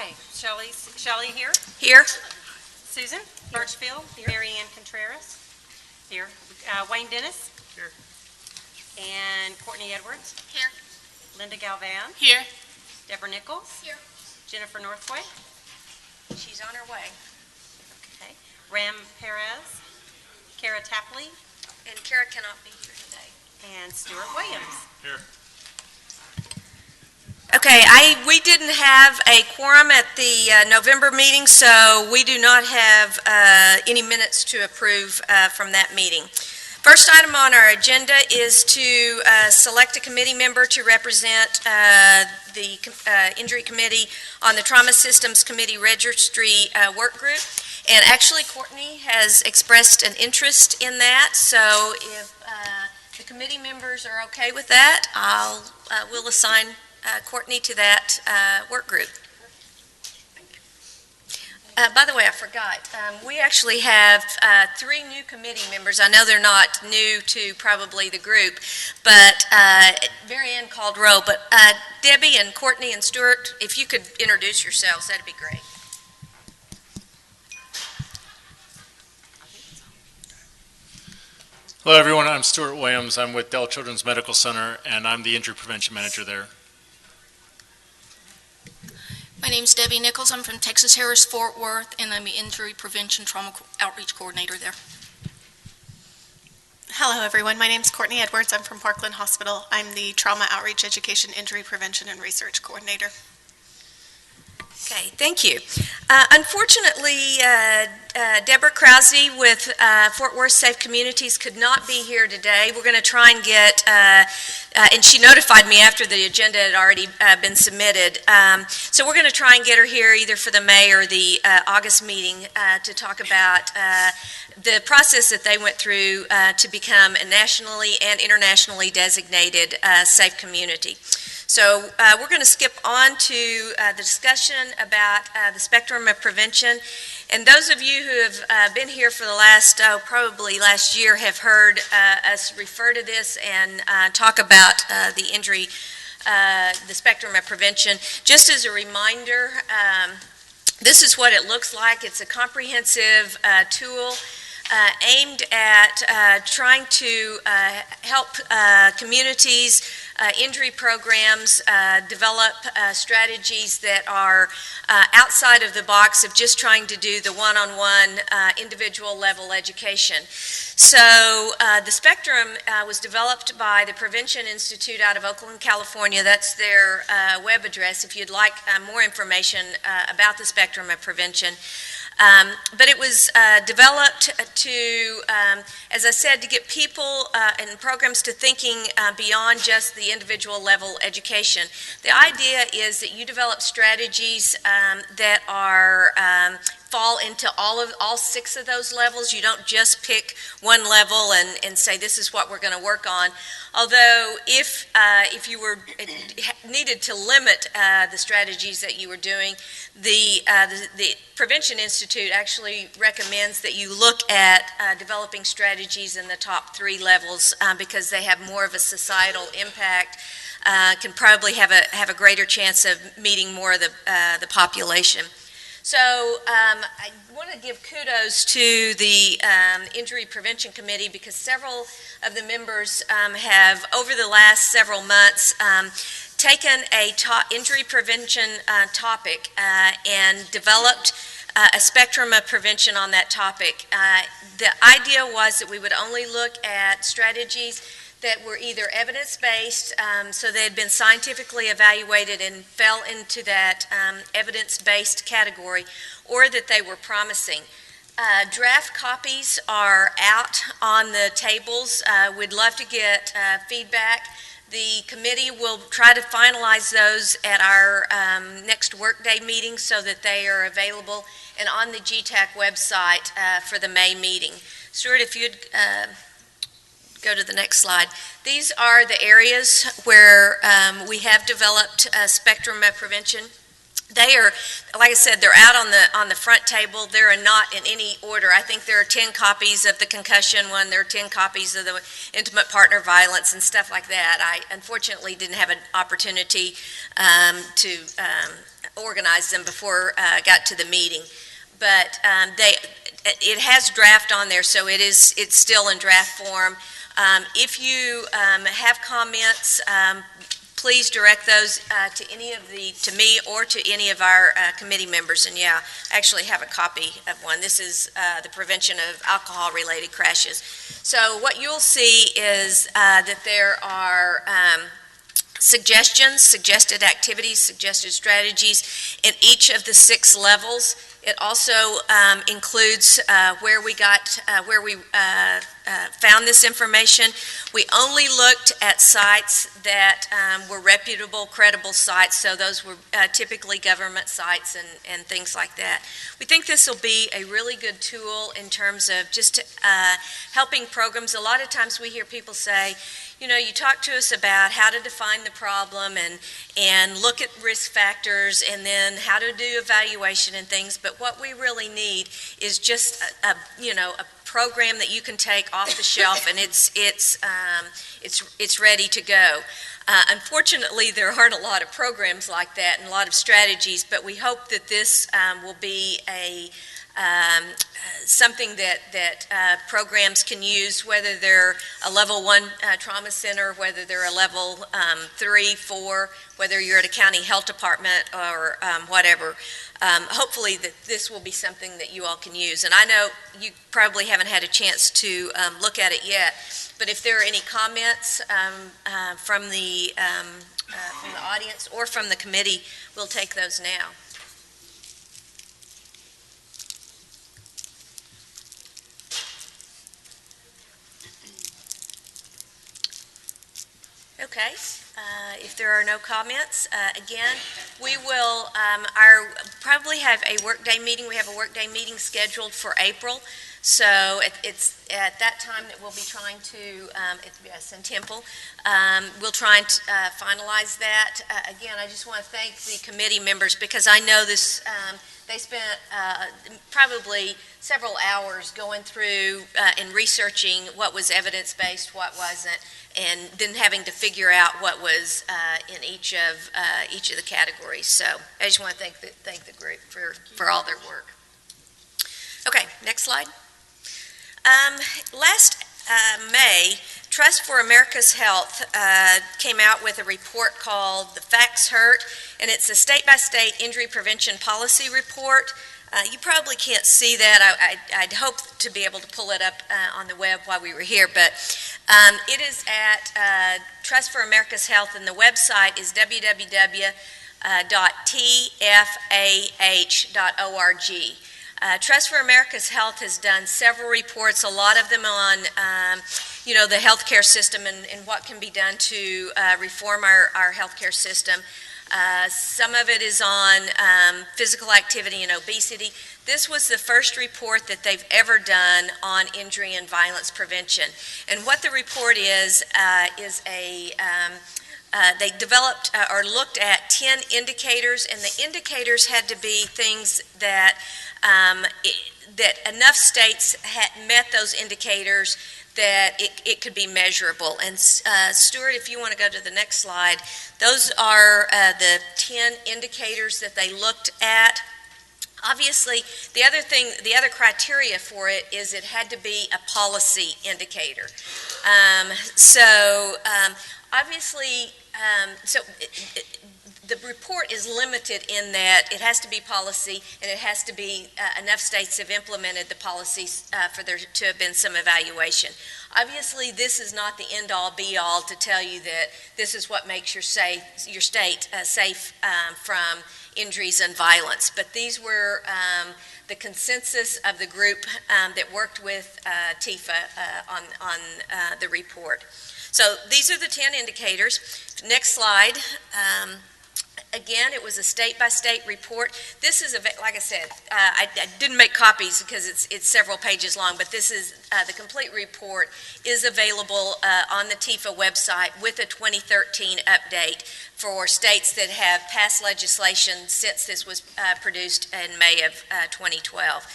Okay, Shelley here. Here. Susan Birchfield. Here. Mary Ann Contreras. Here. Wayne Dennis. Here. And Courtney Edwards. Here. Linda Galvan. Here. Deborah Nichols. Here. Jennifer Northway. She's on her way. Okay. Ram Perez. Kara Tapley. And Kara cannot be here today. And Stuart Williams. Here. Okay, we didn't have a quorum at the November meeting, so we do not have any minutes to approve from that meeting. First item on our agenda is to select a committee member to represent the Injury Committee on the Trauma Systems Committee Registry Work Group. And actually, Courtney has expressed an interest in that, so if the committee members are okay with that, we'll assign Courtney to that work group. By the way, I forgot, we actually have 3 new committee members. I know they're not new to probably the group, but Mary Ann called roll. But Debbie and Courtney and Stuart, if you could introduce yourselves, that'd be great. Hello everyone, I'm Stuart Williams. I'm with Dell Children's Medical Center and I'm the Injury Prevention Manager there. My name's Debbie Nichols. I'm from Texas Harris Fort Worth, and I'm the Injury Prevention Trauma Outreach Coordinator there. Hello everyone, my name is Courtney Edwards. I'm from Parkland Hospital. I'm the Trauma Outreach Education, Injury Prevention, and Research Coordinator. Okay, thank you. Unfortunately, Deborah Krause with Fort Worth Safe Communities could not be here today. We're going to try and get, and she notified me after the agenda had already been submitted, so we're going to try and get her here either for the May or the August meeting to talk about the process that they went through to become a nationally and internationally designated safe community. So we're going to skip on to the discussion about the spectrum of prevention. And those of you who have been here for the last, probably last year, have heard us refer to this and talk about the injury, the spectrum of prevention. Just as a reminder, this is what it looks like. It's a comprehensive tool aimed at trying to help communities, injury programs, develop strategies that are outside of the box of just trying to do the one-on-one individual level education. So the spectrum was developed by the Prevention Institute out of Oakland, California. That's their web address if you'd like more information about the spectrum of prevention. But it was developed to, as I said, to get people and programs to thinking beyond just the individual level education. The idea is that you develop strategies that are fall into all 6 of those levels. You don't just pick one level and say this is what we're going to work on. Although if you were needed to limit the strategies that you were doing, the Prevention Institute actually recommends that you look at developing strategies in the top 3 levels because they have more of a societal impact, can probably have a greater chance of meeting more of the population. So I want to give kudos to the Injury Prevention Committee because several of the members have, over the last several months, taken a injury prevention topic and developed a spectrum of prevention on that topic. The idea was that we would only look at strategies that were either evidence-based, so they had been scientifically evaluated and fell into that evidence-based category, or that they were promising. Draft copies are out on the tables. We'd love to get feedback. The committee will try to finalize those at our next workday meeting so that they are available and on the GTAC website for the May meeting. Stuart, if you'd go to the next slide. These are the areas where we have developed a spectrum of prevention. They are, like I said, they're out on the front table. They're not in any order. I think there are 10 copies of the concussion one. There are 10 copies of the intimate partner violence and stuff like that. I unfortunately didn't have an opportunity to organized them before I got to the meeting. But it has draft on there, so it's still in draft form. If you have comments, please direct those to me or to any of our committee members. And yeah, I actually have a copy of one. This is the prevention of alcohol-related crashes. So what you'll see is that there are suggested activities, suggested strategies in each of the 6 levels. It also includes where we found this information. We only looked at sites that were reputable, credible sites, so those were typically government sites and things like that. We think this will be a really good tool in terms of just helping programs. A lot of times we hear people say, you know, you talk to us about how to define the problem and look at risk factors and then how to do evaluation and things, but what we really need is just a program that you can take off the shelf and it's ready to go. Unfortunately, there aren't a lot of programs like that and a lot of strategies, but we hope that this will be something that programs can use, whether they're a level 1 trauma center, whether they're a level 3, 4, whether you're at a county health department or whatever. Hopefully that this will be something that you all can use. And I know you probably haven't had a chance to look at it yet, but if there are any comments from the audience or from the committee, we'll take those now. Okay, if there are no comments, again, we will probably have a workday meeting. We have a workday meeting scheduled for April, so it's at that time that we'll be trying to, in Temple, we'll try and finalize that. Again, I just want to thank the committee members because I know this, they spent probably several hours going through and researching what was evidence-based, what wasn't, and then having to figure out what was in each of the categories. So I just want to thank the group for all their work. Okay, next slide. Last May, Trust for America's Health came out with a report called The Facts Hurt, and it's a state-by-state injury prevention policy report. You probably can't see that. I'd hope to be able to pull it up on the web while we were here, but it is at Trust for America's Health, and the website is www.tfah.org. Trust for America's Health has done several reports, a lot of them on the healthcare system and what can be done to reform our healthcare system. Some of it is on physical activity and obesity. This was the first report that they've ever done on injury and violence prevention. And what the report is they developed or looked at 10 indicators, and the indicators had to be things that enough states had met those indicators that it could be measurable. And Stuart, if you want to go to the next slide, those are the 10 indicators that they looked at. Obviously, the other criteria for it is it had to be a policy indicator. The report is limited in that it has to be policy and it has to be enough states have implemented the policies for there to have been some evaluation. Obviously, this is not the end-all, be-all to tell you that this is what makes your state safe from injuries and violence. But these were the consensus of the group that worked with TIFA on the report. So these are the 10 indicators. Next slide. Again, it was a state-by-state report. This is, like I said, I didn't make copies because it's several pages long, but this is the complete report is available on the TIFA website with a 2013 update for states that have passed legislation since this was produced in May of 2012.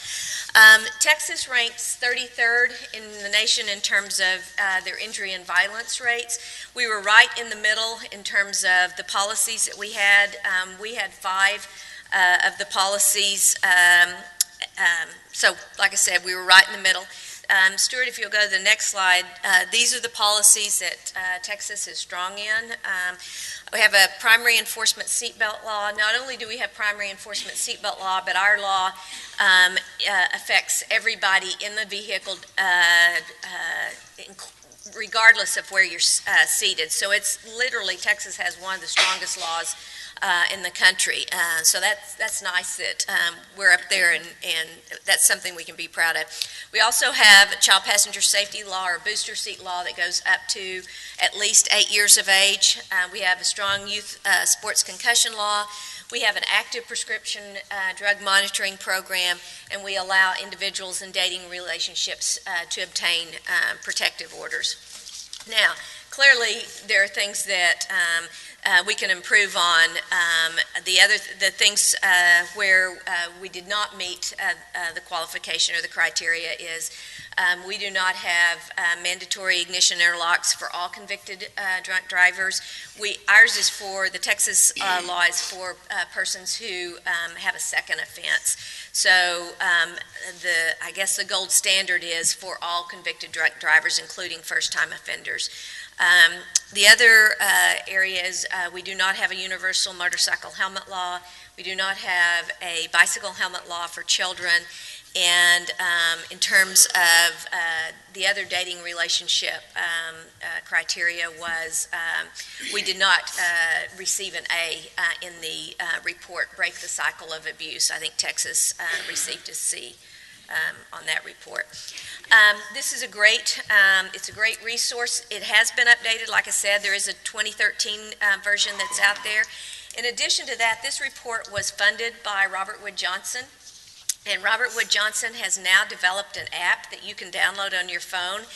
Texas ranks 33rd in the nation in terms of their injury and violence rates. We were right in the middle in terms of the policies that we had. we had 5 of the policies. So, like I said, we were right in the middle. Stuart, if you'll go to the next slide, these are the policies that Texas is strong in. We have a primary enforcement seatbelt law. Not only do we have primary enforcement seatbelt law, but our law affects everybody in the vehicle, regardless of where you're seated. So it's literally, Texas has one of the strongest laws in the country. So that's nice that we're up there, and that's something we can be proud of. We also have a child passenger safety law, or booster seat law, that goes up to at least 8 years of age. We have a strong youth sports concussion law. We have an active prescription drug monitoring program, and we allow individuals in dating relationships to obtain protective orders. Now, clearly, there are things that we can improve on. The things where we did not meet the qualification or the criteria is we do not have mandatory ignition interlocks for all convicted drunk drivers. Ours is for, the Texas law is for persons who have a second offense. So I guess the gold standard is for all convicted drunk drivers, including first-time offenders. The other area is we do not have a universal motorcycle helmet law. We do not have a bicycle helmet law for children. And in terms of the other dating relationship criteria was we did not receive an A in the report, Break the Cycle of Abuse. I think Texas received a C on that report. This is it's a great resource. It has been updated. Like I said, there is a 2013 version that's out there. In addition to that, this report was funded by Robert Wood Johnson. And Robert Wood Johnson has now developed an app that you can download on your phone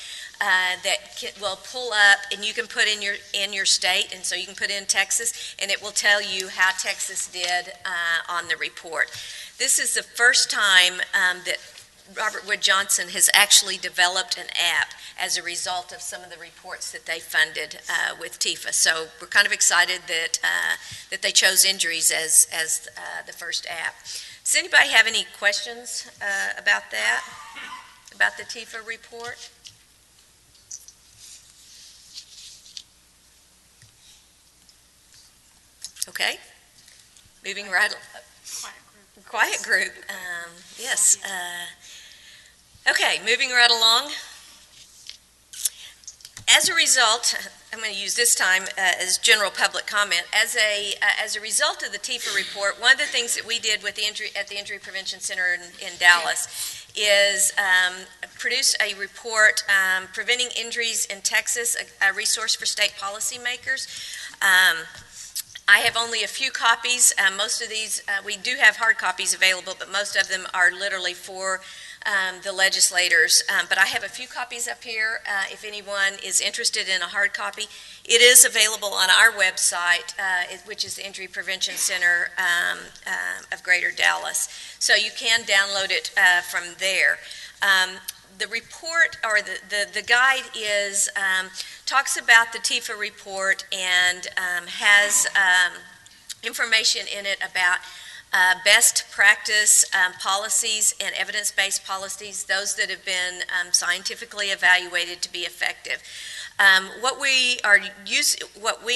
will pull up, and you can put in your state, and so you can put in Texas, and it will tell you how Texas did on the report. This is the first time that Robert Wood Johnson has actually developed an app as a result of some of the reports that they funded with TIFA. So we're kind of excited that they chose injuries as the first app. Does anybody have any questions about that, about the TIFA report? Okay, moving right along. Quiet group, yes. Okay, moving right along. As a result, I'm going to use this time as general public comment. As a result of the TIFA report, one of the things that we did with at the Injury Prevention Center in Dallas is produce a report, Preventing Injuries in Texas, a resource for state policymakers. I have only a few copies. Most of these, we do have hard copies available, but most of them are literally for the legislators. But I have a few copies up here if anyone is interested in a hard copy. It is available on our website, which is the Injury Prevention Center of Greater Dallas. So you can download it from there. The report, or the guide is, talks about the TIFA report and has information in it about best practice policies and evidence-based policies, those that have been scientifically evaluated to be effective. What we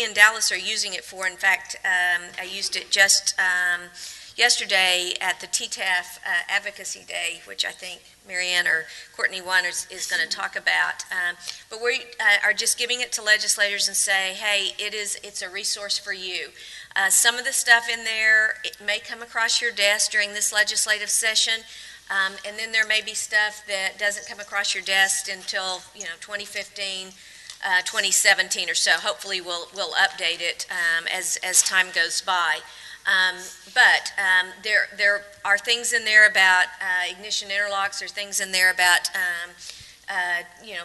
in Dallas are using it for, in fact, I used it just yesterday at the TTAF Advocacy Day, which I think Marianne or Courtney One is going to talk about. But we are just giving it to legislators and say, hey, it's a resource for you. Some of the stuff in there, it may come across your desk during this legislative session, and then there may be stuff that doesn't come across your desk until 2015, 2017 or so. Hopefully we'll update it as time goes by. But there are things in there about ignition interlocks. There are things in there about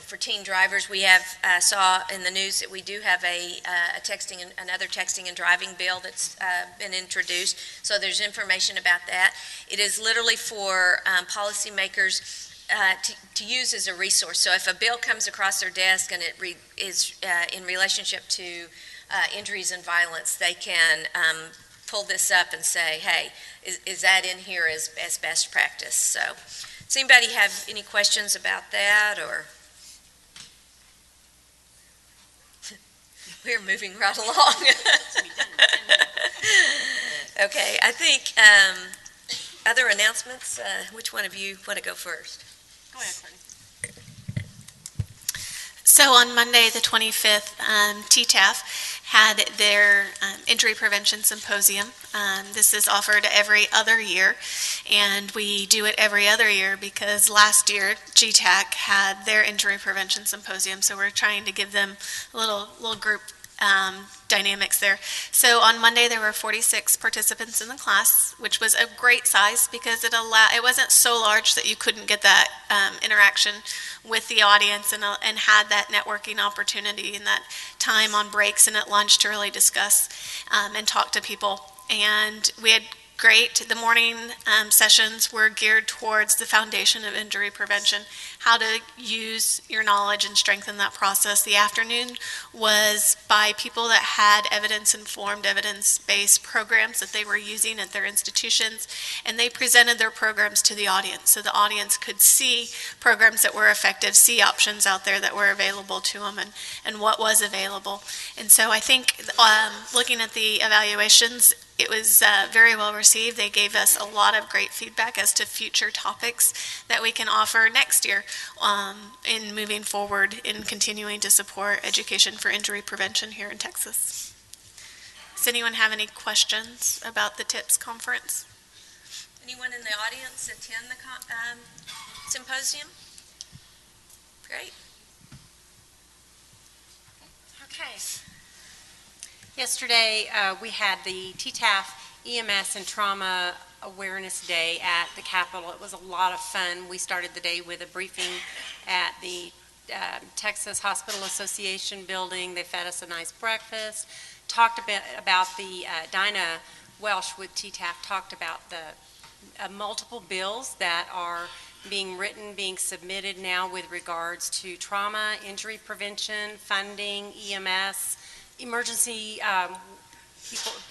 for teen drivers. We have saw in the news that we do have another texting and driving bill that's been introduced. So there's information about that. It is literally for policymakers to use as a resource. So if a bill comes across their desk and it is in relationship to injuries and violence, they can pull this up and say, hey, is that in here as best practice? So, does anybody have any questions about that, or? We're moving right along. Okay, I think, other announcements, which one of you want to go first? Go ahead, Courtney. So on Monday, the 25th, TTAF had their injury prevention symposium. This is offered every other year, and we do it every other year because last year GTAC had their injury prevention symposium, so we're trying to give them a little group dynamics there. So on Monday there were 46 participants in the class, which was a great size because it wasn't so large that you couldn't get that interaction with the audience and had that networking opportunity and that time on breaks and at lunch to really discuss and talk to people. And we had the morning sessions were geared towards the foundation of injury prevention, how to use your knowledge and strengthen that process. The afternoon was by people that had evidence-informed, evidence-based programs that they were using at their institutions, and they presented their programs to the audience so the audience could see programs that were effective, see options out there that were available to them and what was available. And so I think looking at the evaluations, it was very well received. They gave us a lot of great feedback as to future topics that we can offer next year in moving forward in continuing to support education for injury prevention here in Texas. Does anyone have any questions about the TIPS conference? Anyone in the audience attend the symposium? Great. Okay. Yesterday, we had the TTAF EMS and Trauma Awareness Day at the Capitol. It was a lot of fun. We started the day with a briefing at the Texas Hospital Association building. They fed us a nice breakfast, talked a bit about the, Dinah Welsh with TTAF talked about the multiple bills that are being written, being submitted now with regards to trauma, injury prevention, funding, EMS, emergency,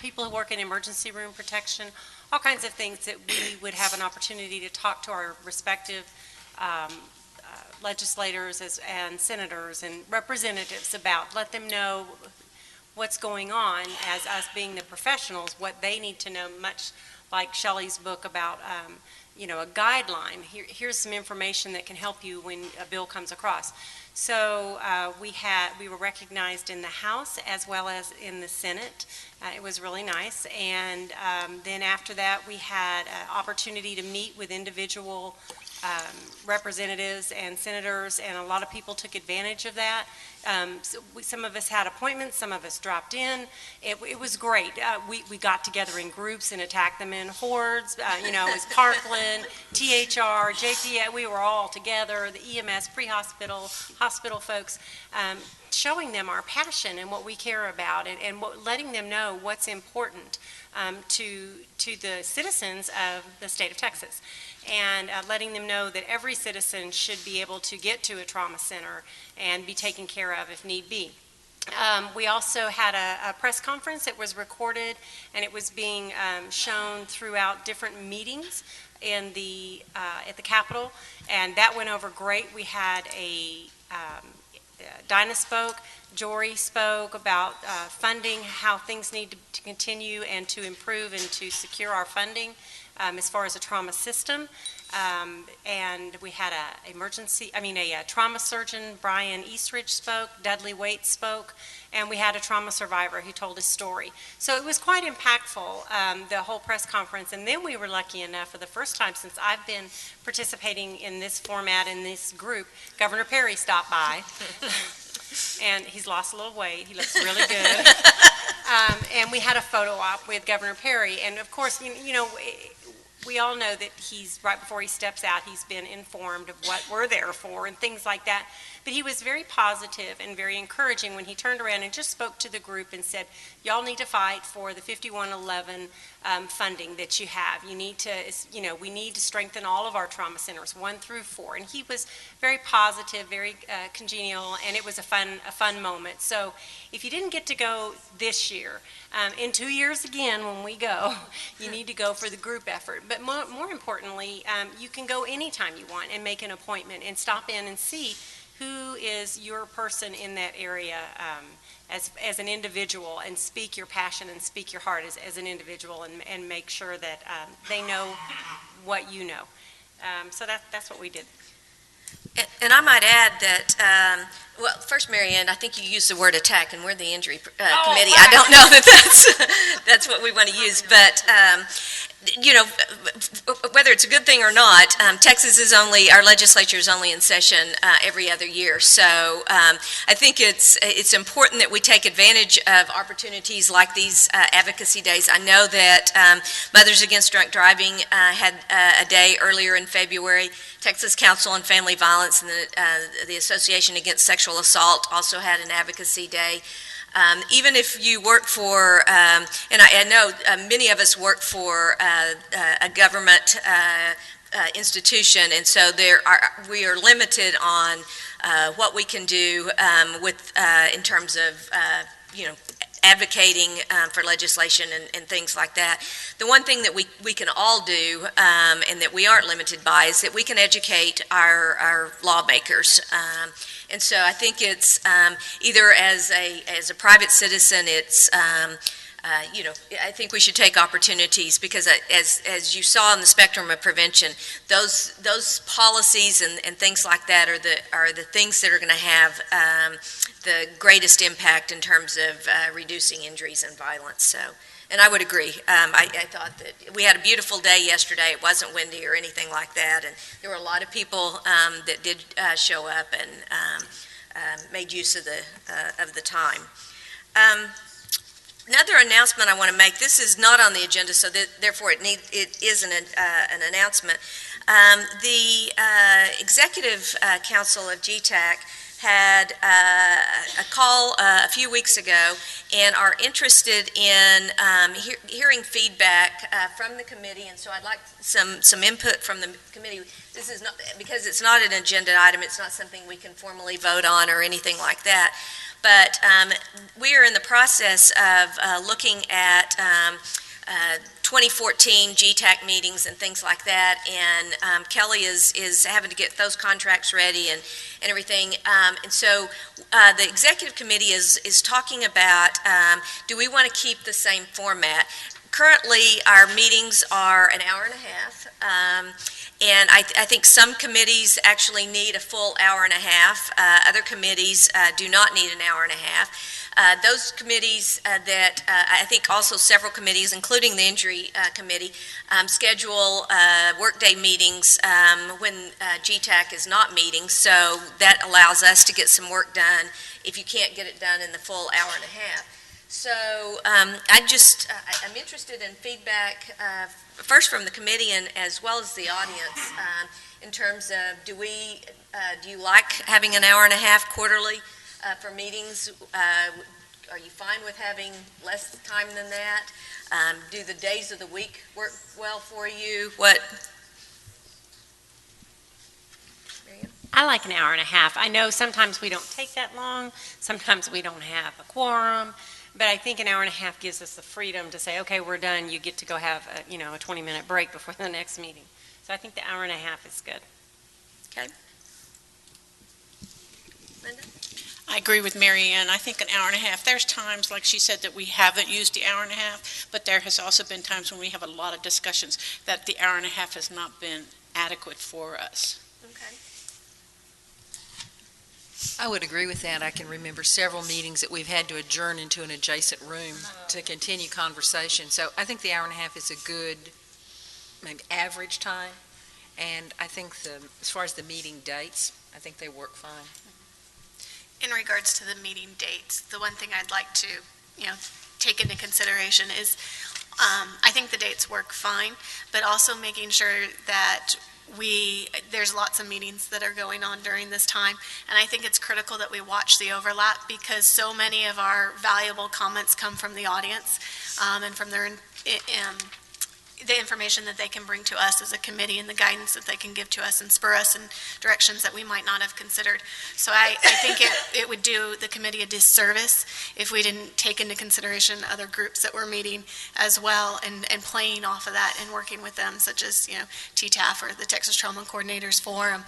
people who work in emergency room protection, all kinds of things that we would have an opportunity to talk to our respective legislators and senators and representatives about, let them know what's going on as us being the professionals, what they need to know, much like Shelley's book about a guideline. Here's some information that can help you when a bill comes across. So we were recognized in the House as well as in the Senate. It was really nice. And then after that, we had an opportunity to meet with individual representatives and senators, and a lot of people took advantage of that. Some of us had appointments, some of us dropped in. It was great. We got together in groups and attacked them in hordes. It was Parkland, THR, JP, we were all together, the EMS, pre-hospital, hospital folks, showing them our passion and what we care about and letting them know what's important to the citizens of the state of Texas. And letting them know that every citizen should be able to get to a trauma center and be taken care of if need be. We also had a press conference that was recorded, and it was being shown throughout different meetings in at the Capitol, and that went over great. We had Dinah spoke, Jory spoke about funding, how things need to continue and to improve and to secure our funding as far as a trauma system. And we had a trauma surgeon, Brian Eastridge spoke, Dudley Waite spoke, and we had a trauma survivor who told his story. So it was quite impactful, the whole press conference. And then we were lucky enough, for the first time since I've been participating in this format, in this group, Governor Perry stopped by. And he's lost a little weight. He looks really good. And we had a photo op with Governor Perry. And of course, we all know that right before he steps out, he's been informed of what we're there for and things like that. But he was very positive and very encouraging when he turned around and just spoke to the group and said, y'all need to fight for the 5111 funding that you have. You need to, we need to strengthen all of our trauma centers, 1 through 4. And he was very positive, very congenial, and it was a fun moment. So if you didn't get to go this year, in 2 years again when we go, you need to go for the group effort. But more importantly, you can go anytime you want and make an appointment and stop in and see who is your person in that area as an individual, and speak your passion and speak your heart as an individual, and make sure that they know what you know. So that's what we did. And I might add that, well, first, Mary Ann, I think you used the word attack, and we're the injury committee. I don't know that that's what we want to use, but, whether it's a good thing or not, Texas is our legislature is only in session every other year. So I think it's important that we take advantage of opportunities like these advocacy days. I know that Mothers Against Drunk Driving had a day earlier in February. Texas Council on Family Violence and the Association Against Sexual Assault also had an advocacy day. Even if you work for, and I know many of us work for a government institution, and so we are limited on what we can do in terms of advocating for legislation and things like that. The one thing that we can all do, and that we aren't limited by, is that we can educate our lawmakers. And so I think it's either as a private citizen, it's I think we should take opportunities, because as you saw in the spectrum of prevention, those policies and things like that are the things that are going to have the greatest impact in terms of reducing injuries and violence. So, and I would agree. I thought that we had a beautiful day yesterday. It wasn't windy or anything like that, and there were a lot of people that did show up and made use of the time. Another announcement I want to make. This is not on the agenda, so therefore it is an announcement. The Executive Council of GTAC had a call a few weeks ago and are interested in hearing feedback from the committee, and so I'd like some input from the committee. This is not, because it's not an agenda item, it's not something we can formally vote on or anything like that, but we are in the process of looking at 2014 GTAC meetings and things like that, and Kelly is having to get those contracts ready and everything. And so the executive committee is talking about, do we want to keep the same format? Currently, our meetings are an hour and a half, and I think some committees actually need a full hour and a half. Other committees do not need an hour and a half. Those committees that I think also several committees, including the Injury Committee, schedule workday meetings when GTAC is not meeting, so that allows us to get some work done if you can't get it done in the full hour and a half. So I'm interested in feedback first from the committee and as well as the audience in terms of do you like having an hour and a half quarterly for meetings? Are you fine with having less time than that? Do the days of the week work well for you? What? I like an hour and a half. I know sometimes we don't take that long, sometimes we don't have a quorum, but I think an hour and a half gives us the freedom to say, okay, we're done, you get to go have a 20-minute break before the next meeting. So I think the hour and a half is good. Okay. Linda? I agree with Mary Ann. I think an hour and a half. There's times, like she said, that we haven't used the hour and a half, but there has also been times when we have a lot of discussions that the hour and a half has not been adequate for us. Okay. I would agree with that. I can remember several meetings that we've had to adjourn into an adjacent room to continue conversation. So I think the hour and a half is a good, maybe average time. And I think as far as the meeting dates, I think they work fine. In regards to the meeting dates, the one thing I'd like to, take into consideration is I think the dates work fine, but also making sure that there's lots of meetings that are going on during this time, and I think it's critical that we watch the overlap because so many of our valuable comments come from the audience and from the information that they can bring to us as a committee and the guidance that they can give to us and spur us in directions that we might not have considered. So I think it would do the committee a disservice if we didn't take into consideration other groups that were meeting as well and playing off of that and working with them, such as, TTAF or the Texas Trauma Coordinators Forum,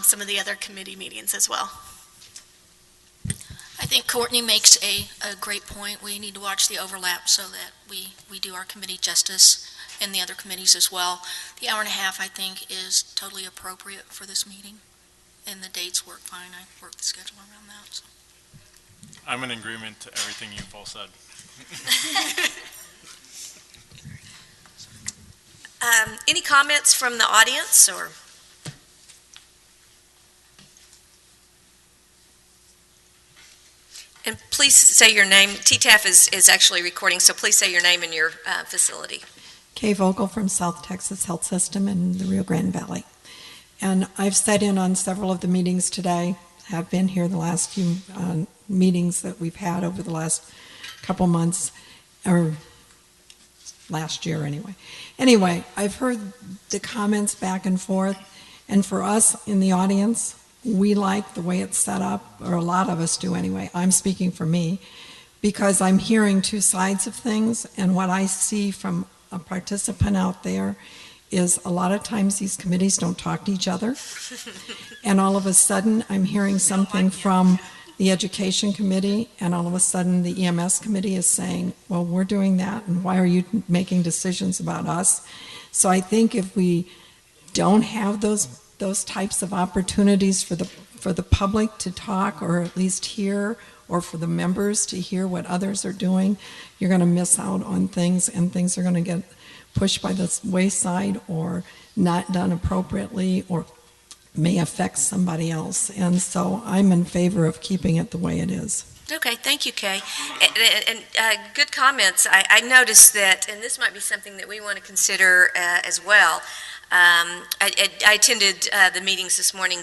some of the other committee meetings as well. I think Courtney makes a great point. We need to watch the overlap so that we do our committee justice and the other committees as well. The hour and a half, I think, is totally appropriate for this meeting, and the dates work fine. I worked the schedule around that. So. I'm in agreement to everything you've all said. Any comments from the audience or? And please say your name. TTAF is actually recording, so please say your name and your facility. Kay Vogel from South Texas Health System in the Rio Grande Valley. And I've sat in on several of the meetings today, have been here the last few meetings that we've had over the last couple months, or last year anyway. Anyway, I've heard the comments back and forth, and for us in the audience, we like the way it's set up, or a lot of us do anyway. I'm speaking for me, because I'm hearing two sides of things, and what I see from a participant out there is a lot of times these committees don't talk to each other, and all of a sudden I'm hearing something from the Education Committee, and all of a sudden the EMS Committee is saying, well, we're doing that, and why are you making decisions about us? So I think if we don't have those types of opportunities for the public to talk, or at least hear, or for the members to hear what others are doing, you're going to miss out on things, and things are going to get pushed by the wayside or not done appropriately or may affect somebody else. And so I'm in favor of keeping it the way it is. Okay, thank you, Kay. And good comments. I noticed that, and this might be something that we want to consider as well. I attended the meetings this morning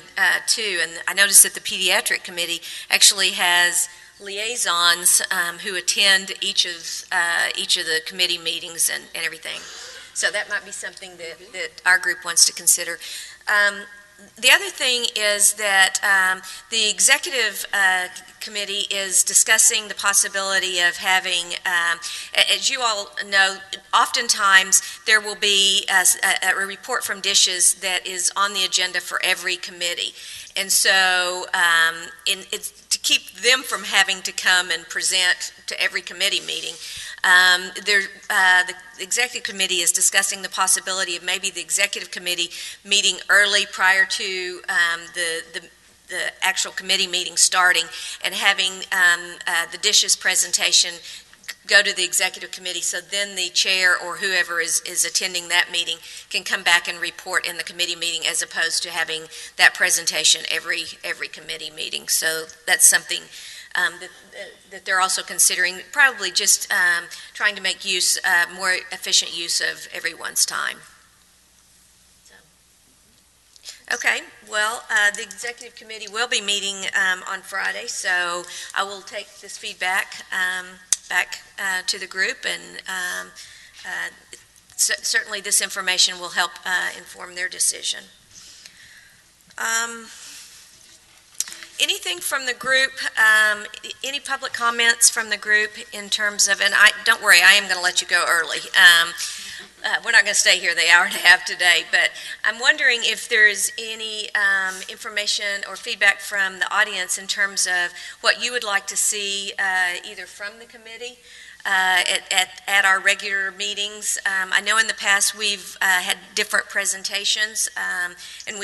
too, and I noticed that the Pediatric Committee actually has liaisons who attend each of the committee meetings and everything. So that might be something that our group wants to consider. The other thing is that the Executive Committee is discussing the possibility of having, as you all know, oftentimes there will be a report from DISHES that is on the agenda for every committee. And so it's to keep them from having to come and present to every committee meeting. The Executive Committee is discussing the possibility of maybe the Executive Committee meeting early prior to the actual committee meeting starting, and having the DISHES presentation go to the Executive Committee, so then the chair or whoever is attending that meeting can come back and report in the committee meeting, as opposed to having that presentation every committee meeting. So that's something that they're also considering, probably just trying to make more efficient use of everyone's time. Okay, well, the Executive Committee will be meeting on Friday, so I will take this feedback back to the group, and certainly this information will help inform their decision. Anything from the group, any public comments from the group in terms of, and don't worry, I am going to let you go early. We're not going to stay here the hour and a half today, but I'm wondering if there's any information or feedback from the audience in terms of what you would like to see either from the committee at our regular meetings. I know in the past we've had different presentations, and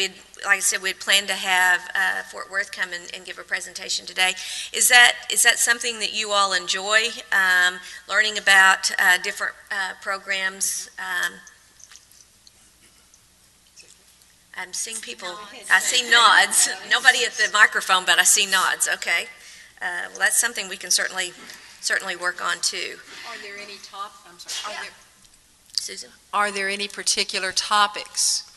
like I said, we had planned to have Fort Worth come and give a presentation today. Is that something that you all enjoy, learning about different programs? I'm seeing people, I see nods. Nobody at the microphone, but I see nods. Okay. Well, that's something we can certainly work on too. Are there any I'm sorry. Susan? Are there any particular topics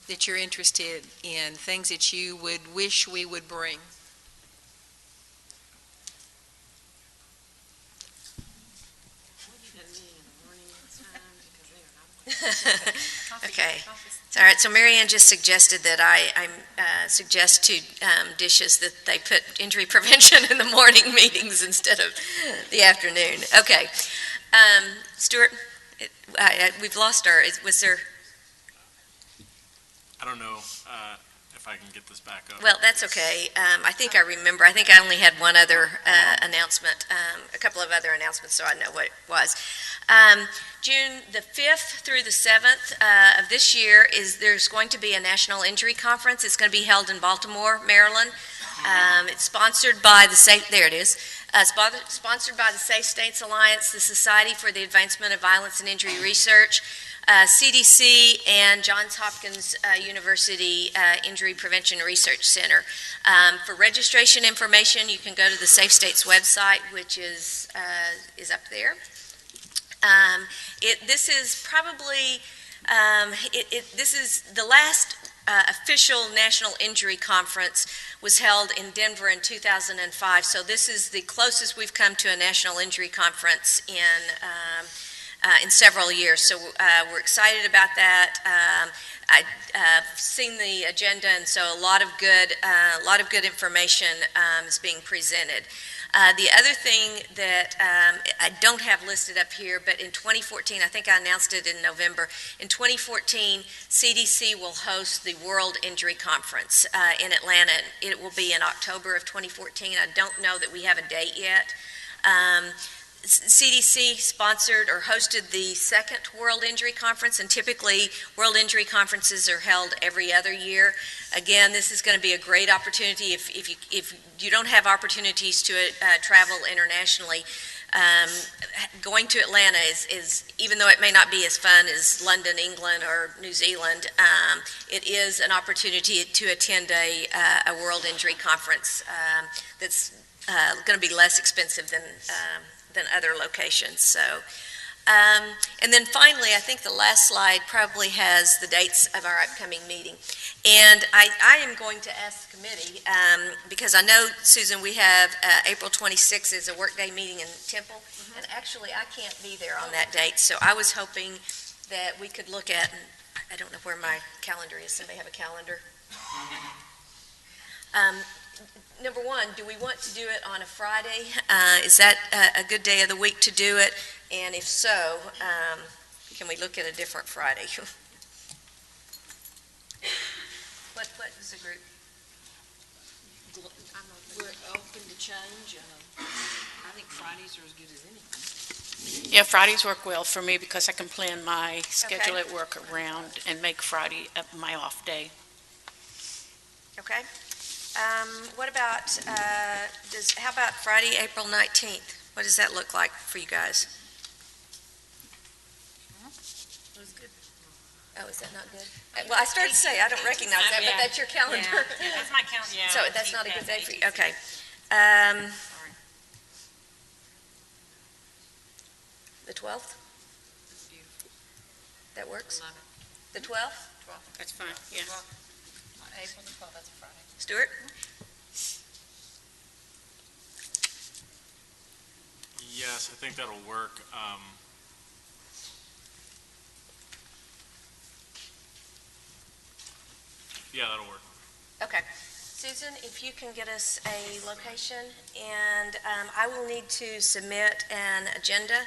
that you're interested in, things that you would wish we would bring? Okay. All right, so Mary Ann just suggested that I suggest to dishes that they put injury prevention in the morning meetings instead of the afternoon. Okay. Stuart, we've lost our, was there, I don't know if I can get this back up. well, that's okay. I think I remember, I think I only had one other announcement, a couple of other announcements, so I know what it was. June the 5th through the 7th of this year there's going to be a National Injury Conference. It's going to be held in Baltimore, Maryland. It's sponsored by the there it is. Sponsored by the Safe States Alliance, the Society for the Advancement of Violence and Injury Research, CDC, and Johns Hopkins University Injury Prevention Research Center. For registration information, you can go to the Safe States website, which is up there. This is probably, this is the last official National Injury Conference was held in Denver in 2005, so this is the closest we've come to a National Injury Conference in several years, so we're excited about that. I've seen the agenda, and so a lot of good information is being presented. The other thing that I don't have listed up here, but in 2014, I think I announced it in November, in 2014, CDC will host the World Injury Conference in Atlanta. It will be in October of 2014. I don't know that we have a date yet. CDC sponsored or hosted the second World Injury Conference, and typically World Injury Conferences are held every other year. Again, this is going to be a great opportunity if you don't have opportunities to travel internationally. Going to Atlanta is, even though it may not be as fun as London, England, or New Zealand, it is an opportunity to attend a World Injury Conference that's going to be less expensive than other locations. So, and then finally, I think the last slide probably has the dates of our upcoming meeting. And I am going to ask the committee, because I know, Susan, we have April 26th is a workday meeting in Temple, and actually I can't be there on that date, so I was hoping that we could look at, and I don't know where my calendar is. Somebody have a calendar? Number one, do we want to do it on a Friday? Is that a good day of the week to do it? And if so, can we look at a different Friday? What is the group? We're open to change. I think Fridays are as good as anything. Yeah, Fridays work well for me because I can plan my schedule at work around and make Friday my off day. Okay. What about, how about Friday, April 19th? What does that look like for you guys? It was good. Oh, is that not good? Well, I started to say, I don't recognize that, but that's your calendar. Yeah, that's my calendar. So that's not a good day for you? Okay. The 12th? Beautiful. That works? Love The 12th? That's fine, yeah. April the 12th, that's a Friday. Stuart? Yes, I think that'll work. Yeah, that'll work. Okay. Susan, if you can get us a location, and I will need to submit an agenda.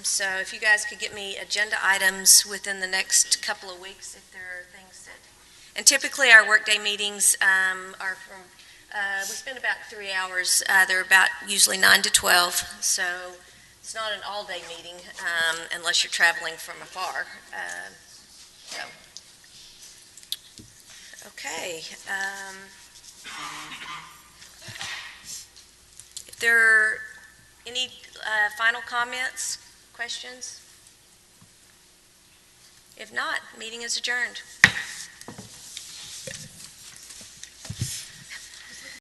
So if you guys could get me agenda items within the next couple of weeks, if there are things that, and typically our workday meetings are from, we spend about 3 hours. They're about usually 9 to 12, so it's not an all-day meeting unless you're traveling from afar. So. Okay. If there are any final comments, questions? If not, meeting is adjourned.